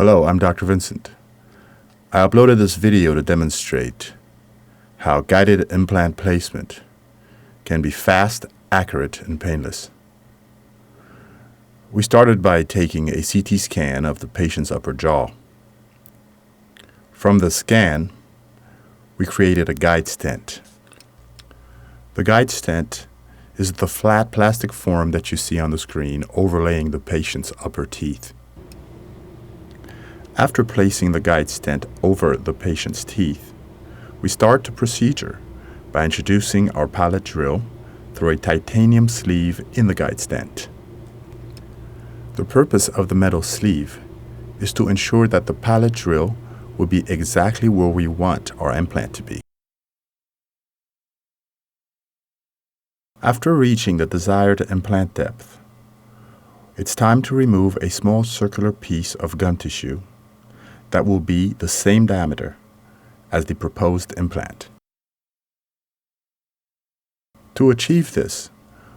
Hello, I'm Dr. Vincent. I uploaded this video to demonstrate how guided implant placement can be fast, accurate, and painless. We started by taking a CT scan of the patient's upper jaw. From the scan, we created a guide stent. The guide stent is the flat plastic form that you see on the screen overlaying the patient's upper teeth. After placing the guide stent over the patient's teeth, we start the procedure by introducing our pallet drill through a titanium sleeve in the guide stent. The purpose of the metal sleeve is to ensure that the pallet drill will be exactly where we want our implant to be. After reaching the desired implant depth, it's time to remove a small circular piece of gum tissue that will be the same diameter as the proposed implant. To achieve this,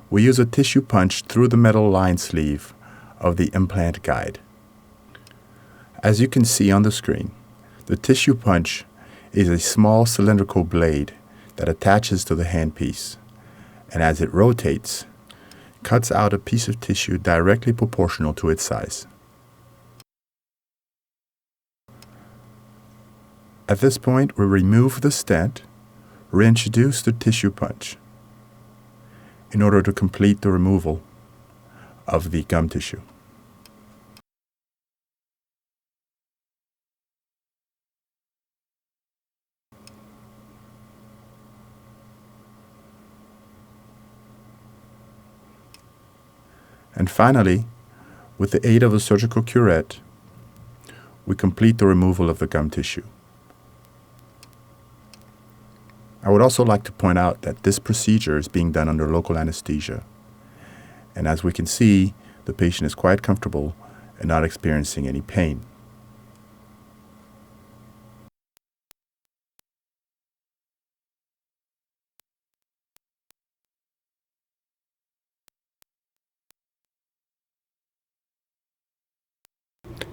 we use a tissue punch through the metal lined sleeve of the implant guide. As you can see on the screen, the tissue punch is a small cylindrical blade that attaches to the handpiece, and as it rotates, cuts out a piece of tissue directly proportional to its size. At this point, we remove the stent, reintroduce the tissue punch in order to complete the removal of the gum tissue. And finally, with the aid of a surgical curette, we complete the removal of the gum tissue. I would also like to point out that this procedure is being done under local anesthesia. And as we can see, the patient is quite comfortable and not experiencing any pain.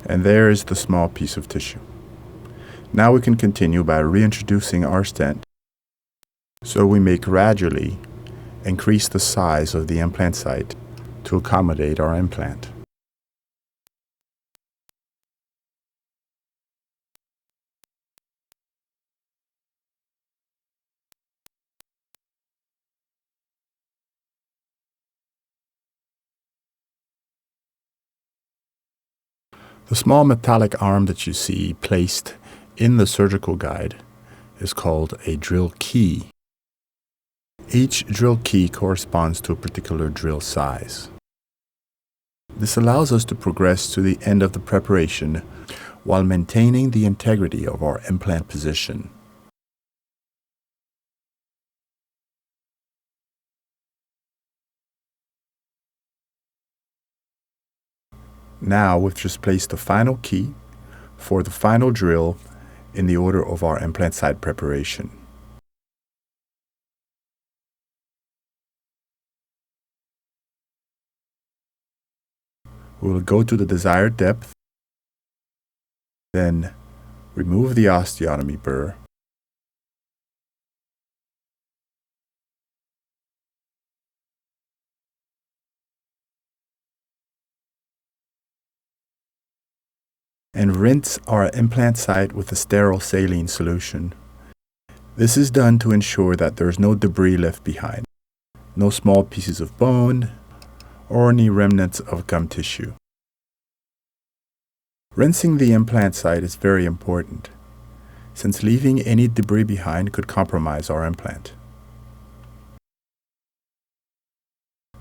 And there is the small piece of tissue. Now we can continue by reintroducing our stent, so we may gradually increase the size of the implant site to accommodate our implant. The small metallic arm that you see placed in the surgical guide is called a drill key. Each drill key corresponds to a particular drill size. This allows us to progress to the end of the preparation while maintaining the integrity of our implant position. Now we've just placed the final key for the final drill in the order of our implant site preparation. We will go to the desired depth, then remove the osteotomy burr, and rinse our implant site with a sterile saline solution. This is done to ensure that there is no debris left behind, no small pieces of bone, or any remnants of gum tissue. Rinsing the implant site is very important, since leaving any debris behind could compromise our implant.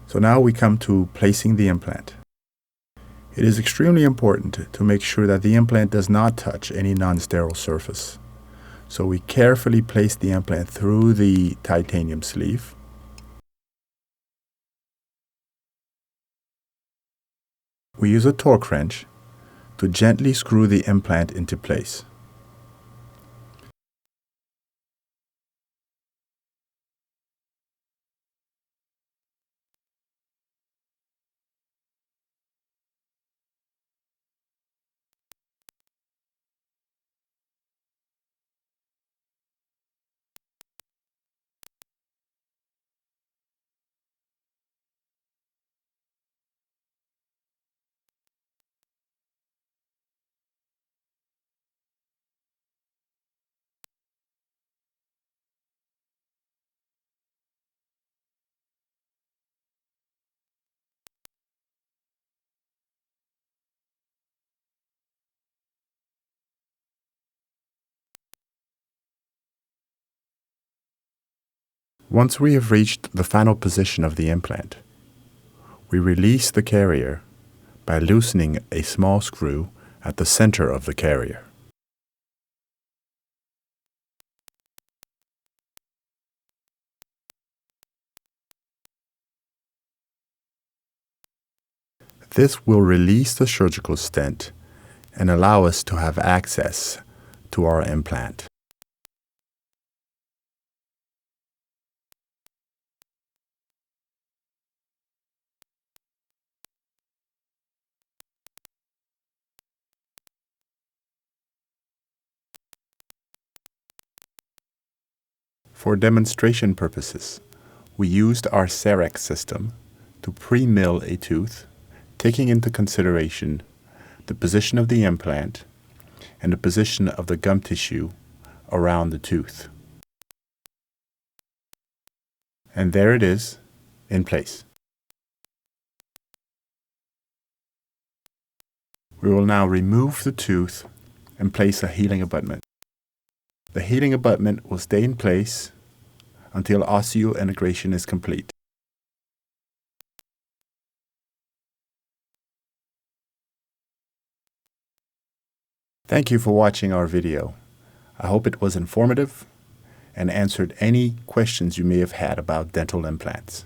So now we come to placing the implant. It is extremely important to make sure that the implant does not touch any non-sterile surface. So we carefully place the implant through the titanium sleeve. We use a torque wrench to gently screw the implant into place. Once we have reached the final position of the implant, we release the carrier by loosening a small screw at the center of the carrier. This will release the surgical stent and allow us to have access to our implant. For demonstration purposes, we used our CEREC system to pre-mill a tooth, taking into consideration the position of the implant and the position of the gum tissue around the tooth. And there it is, in place. We will now remove the tooth and place a healing abutment. The healing abutment will stay in place until osseointegration is complete. Thank you for watching our video. I hope it was informative and answered any questions you may have had about dental implants.